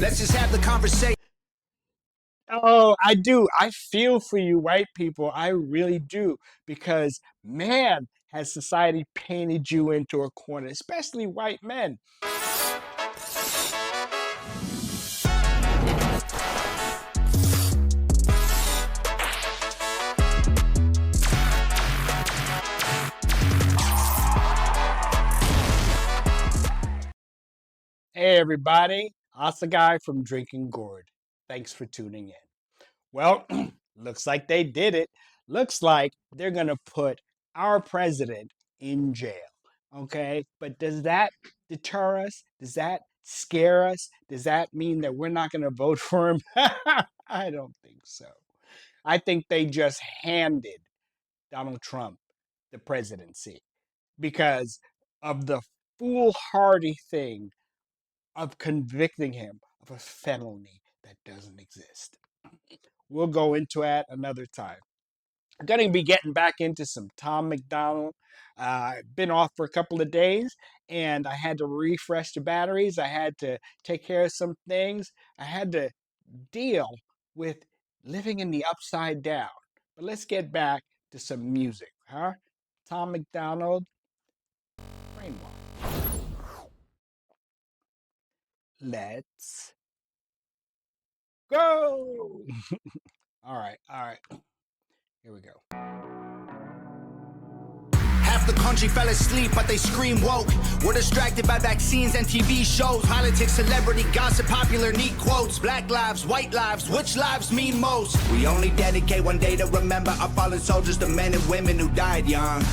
Let's just have the conversation. Oh, I do. I feel for you, white people. I really do. Because, man, has society painted you into a corner, especially white men. Hey, everybody. Asa Guy from Drinking Gourd. Thanks for tuning in. Well, looks like they did it. Looks like they're going to put our president in jail. Okay. But does that deter us? Does that scare us? Does that mean that we're not going to vote for him? I don't think so. I think they just handed Donald Trump the presidency because of the foolhardy thing of convicting him of a felony that doesn't exist. We'll go into that another time. I'm going to be getting back into some Tom MacDonald. I've been off for a couple of days and I had to refresh the batteries. I had to take care of some things. I had to deal with living in the upside down. But let's get back to some music, huh? Tom MacDonald Brainwashed. Let's go. All right. Here we go. Half the country fell asleep, but they scream woke. We're distracted by vaccines and TV shows, politics, celebrity gossip, popular neat quotes. Black lives, white lives, which lives mean most? We only dedicate one day to remember our fallen soldiers, the men and women who died young.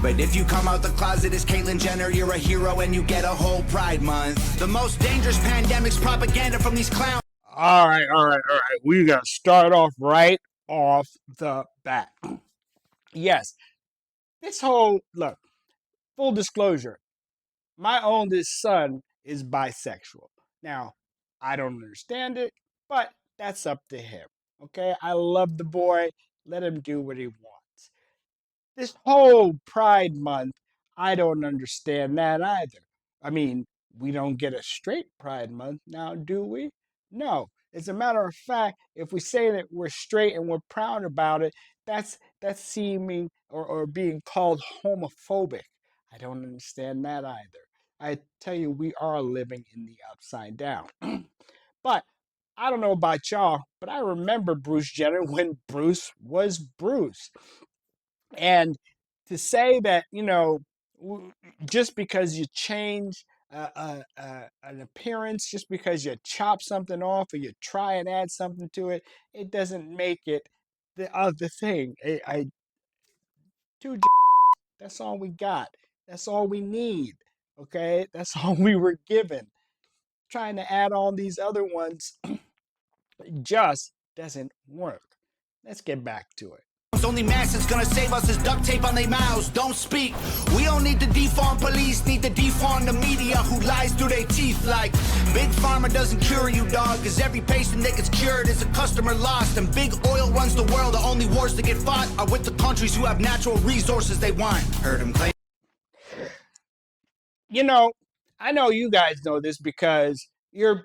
But if you come out the closet as Caitlyn Jenner, you're a hero and you get a whole Pride Month. The most dangerous pandemic's propaganda from these clowns. All right. We got to start off right off the bat. Yes, this whole look, full disclosure, my oldest son is bisexual. Now, I don't understand it, but that's up to him. Okay, I love the boy. Let him do what he wants. This whole Pride Month, I don't understand that either. I mean, we don't get a straight Pride Month now, do we? No. As a matter of fact, if we say that we're straight and we're proud about it, that's seeming or being called homophobic. I don't understand that either. I tell you, we are living in the upside down. But I don't know about y'all, but I remember Bruce Jenner when Bruce was Bruce. And to say that, just because you change an appearance, just because you chop something off or you try and add something to it, it doesn't make it the other thing. Two, that's all we got. That's all we need. Okay, that's all we were given. Trying to add on these other ones just doesn't work. Let's get back to it. Only mass that's gonna save us is duct tape on their mouths. Don't speak. We don't need to defund police, need to defund the media who lies through their teeth like Big Pharma doesn't cure you, dog, cause every patient that gets cured is a customer lost. And big oil runs the world. The only wars that get fought are with the countries who have natural resources they want. Heard him claim. I know you guys know this because you're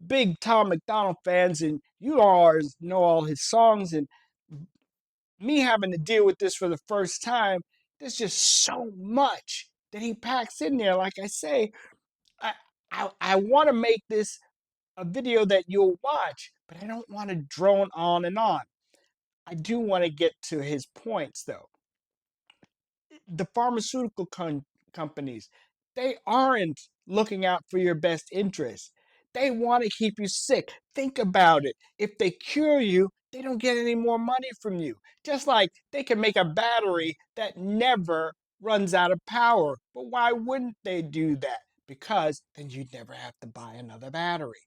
big Tom MacDonald fans and you all know all his songs, and me having to deal with this for the first time, there's just so much that he packs in there. Like I say, I I want to make this a video that you'll watch, but I don't want to drone on and on. I do want to get to his points though. The pharmaceutical companies, they aren't looking out for your best interest. They want to keep you sick. Think about it. If they cure you, they don't get any more money from you. Just like they can make a battery that never runs out of power. But why wouldn't they do that? Because then you'd never have to buy another battery.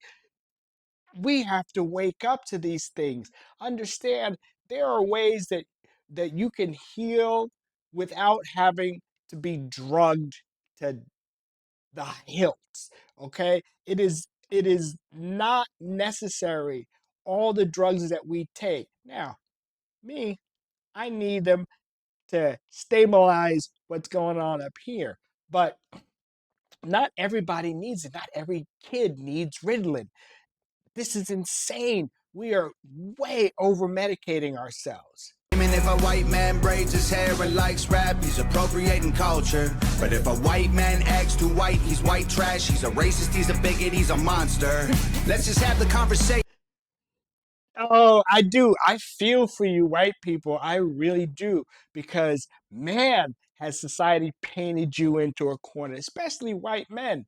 We have to wake up to these things. Understand there are ways that you can heal without having to be drugged to the hilts. Okay? It is not necessary all the drugs that we take. Now, me, I need them to stabilize what's going on up here. But Not everybody needs it. Not every kid needs Ritalin. This is insane. We are way over medicating ourselves. And if a white man braids his hair and likes rap, he's appropriating culture. But if a white man acts too white, he's white trash. He's a racist, he's a bigot, he's a monster. Let's just have the conversation. Oh, I do. I feel for you, white people. I really do. Because, man, has society painted you into a corner, especially white men.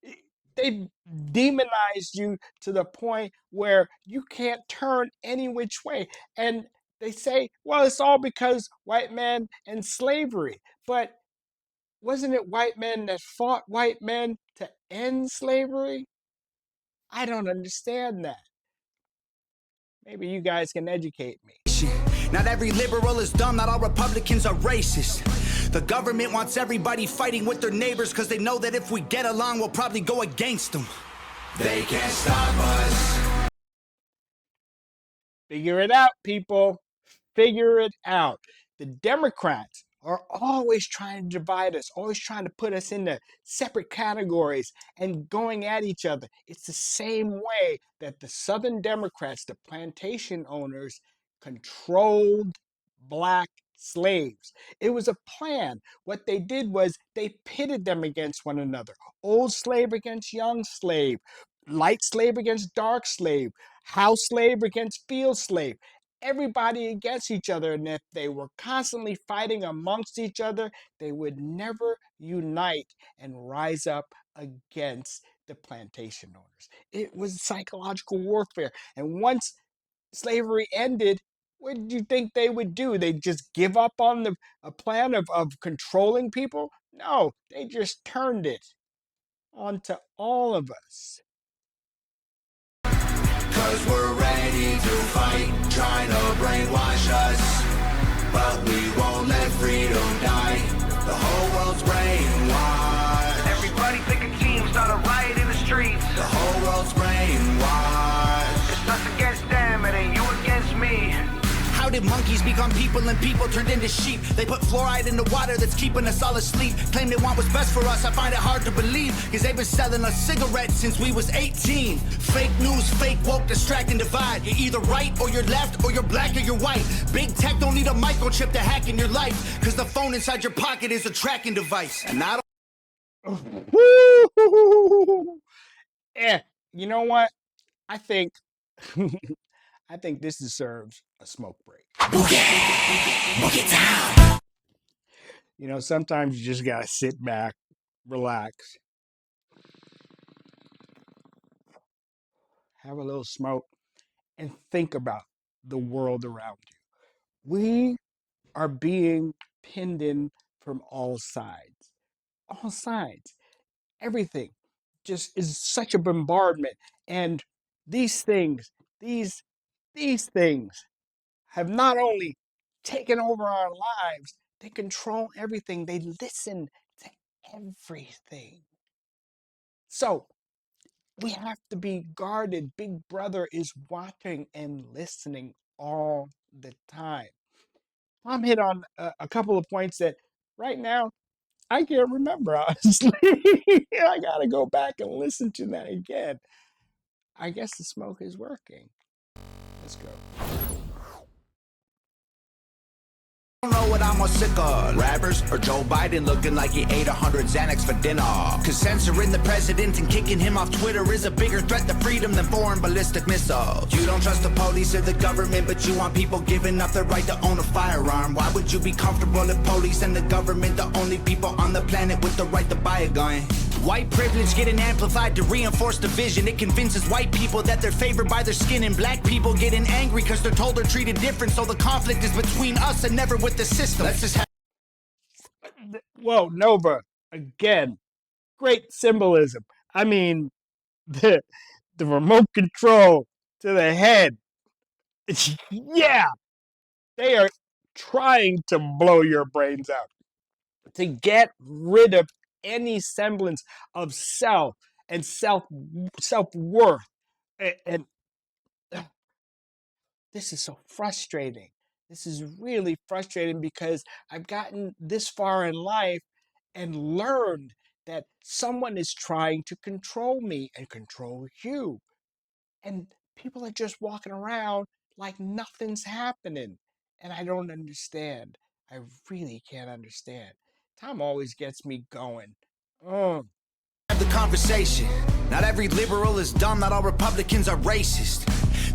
I- They've demonized you to the point where you can't turn any which way. And they say, well, it's all because white men and slavery. But wasn't it white men that fought white men to end slavery? I don't understand that. Maybe you guys can educate me. Not every liberal is dumb, not all Republicans are racist. The government wants everybody fighting with their neighbors because they know that if we get along, we'll probably go against them. They can't stop us. Figure it out, people. Figure it out. The Democrats are always trying to divide us, always trying to put us into separate categories and going at each other. It's the same way that the Southern Democrats, the plantation owners, controlled black slaves. It was a plan. What they did was they pitted them against one another. Old slave against young slave, light slave against dark slave, house slave against field slave, everybody against each other. And if they were constantly fighting amongst each other, they would never unite and rise up against the plantation owners. It was psychological warfare. And once slavery ended, what did you think they would do? They'd just give up on the a plan of controlling people? No, they just turned it onto all of us. Cause we're ready to fight, trying to brainwash us. But we won't let freedom die. The whole world's brainwashed. Everybody pick a team, start a riot in the streets. The whole world's brainwashed. It's us against them, it ain't you against me. How did monkeys become people and people turned into sheep? They put fluoride in the water that's keeping us all asleep. Claim they want what's best for us, I find it hard to believe. Cause they've been selling us cigarettes since we was 18. Fake news, fake woke, distract and divide. You're either right or you're left, or you're black or you're white. Big tech don't need a microchip to hack in your life. Cause the phone inside your pocket is a tracking device. And I don't Yeah, you know what? I think I think this deserves a smoke break. You know, sometimes you just gotta sit back, relax, have a little smoke, and think about the world around you. We are being pinned in from all sides. All sides. Everything just is such a bombardment. And these things, these these things have not only taken over our lives, they control everything. They listen to everything. So we have to be guarded. Big Brother is watching and listening all the time. Tom hit on a couple of points that right now I can't remember, honestly. I got to go back and listen to that again. I guess the smoke is working. Let's go. don't know what I'm more sick of, rappers or Joe Biden looking like he ate 100 Xanax for dinner. Cause censoring the president and kicking him off Twitter is a bigger threat to freedom than foreign ballistic missiles. You don't trust the police or the government, but you want people giving up their right to own a firearm. Why would you be comfortable if police and the government the only people on the planet with the right to buy a gun? White privilege getting amplified to reinforce division. It convinces white people that they're favored by their skin, and black people getting angry because they're told they're treated different. So the conflict is between us and never with the system. Let's just have Whoa, Nova, again, great symbolism. I mean, the, the remote control to the head. Yeah, they are trying to blow your brains out, to get rid of any semblance of self and self-worth. And this is so frustrating. This is really frustrating because I've gotten this far in life and learned that someone is trying to control me and control you. And people are just walking around like nothing's happening. And I don't understand. I really can't understand. Tom always gets me going. Oh, Have the conversation. Not every liberal is dumb, not all Republicans are racist.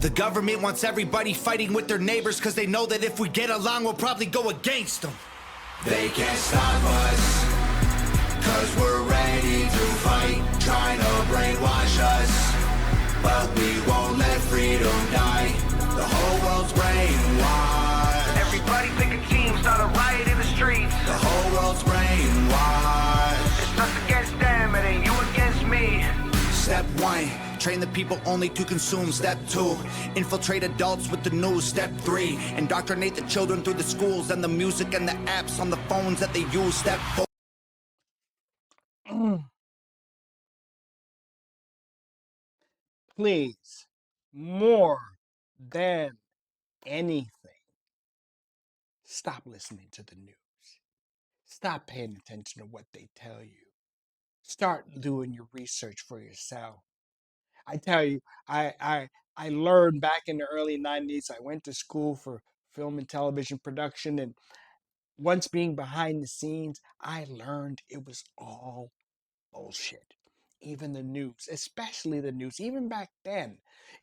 The government wants everybody fighting with their neighbors because they know that if we get along, we'll probably go against them. They can't stop us, cause we're ready to fight, trying to brainwash us. But we won't let freedom die. The whole world's brainwashed. Everybody pick a team, start a riot in the streets. The whole world's brainwashed. It's us against them, it ain't you against me. Step 1, train the people only to consume. Step 2, infiltrate adults with the news. Step 3, indoctrinate the children through the schools and the music and the apps on the phones that they use. Step 4. please, more than anything, stop listening to the news. Stop paying attention to what they tell you. Start doing your research for yourself. I tell you, I learned back in the early 90s. I went to school for film and television production, and once being behind the scenes, I learned it was all bullshit. Even the news, especially the news, even back then,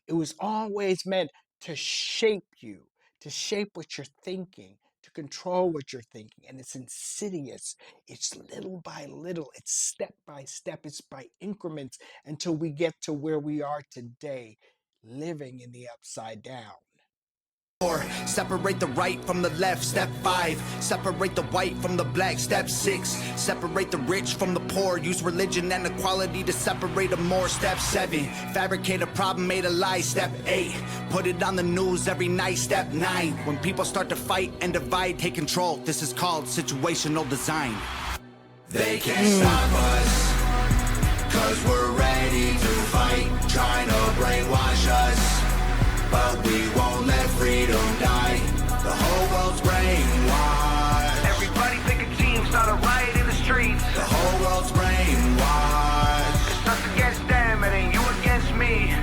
it was always meant to shape you, to shape what you're thinking, to control what you're thinking. And it's insidious. It's little by little, it's step by step, it's by increments until we get to where we are today, living in the upside down. Separate the right from the left. Step 5, separate the white from the black. Step 6, separate the rich from the poor. Use religion and equality to separate them more. Step 7, fabricate a problem, made a lie. Step 8, put it on the news every night. Step 9, when people start to fight and divide, take control. This is called situational design. They can't stop us, cause we're ready to fight, trying to brainwash us. But we won't let freedom die. The whole world's brainwashed. Everybody pick a team, start a riot in the streets. The whole world's brainwashed. It's us against them, it ain't you against me.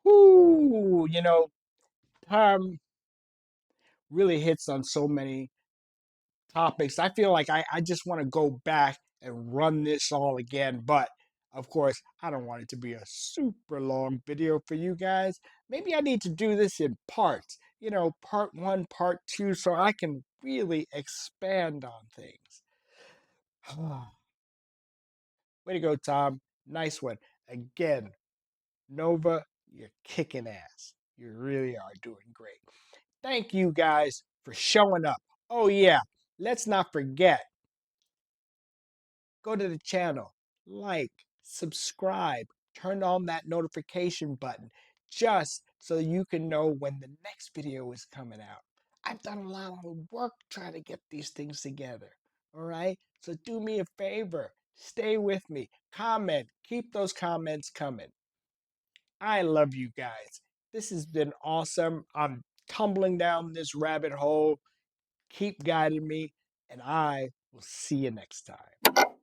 Whoo, Tom really hits on so many topics. I feel like I just want to go back and run this all again. But of course, I don't want it to be a super long video for you guys. Maybe I need to do this in parts, part 1, part 2, so I can really expand on things. Way to go, Tom. Nice one. Again, Nova, you're kicking ass. You really are doing great. Thank you guys for showing up. Oh, yeah, let's not forget, go to the channel, like, subscribe, turn on that notification button just so you can know when the next video is coming out. I've done a lot of work trying to get these things together. All right? So do me a favor, stay with me, comment, keep those comments coming. I love you guys. This has been awesome. I'm tumbling down this rabbit hole. Keep guiding me, and I will see you next time.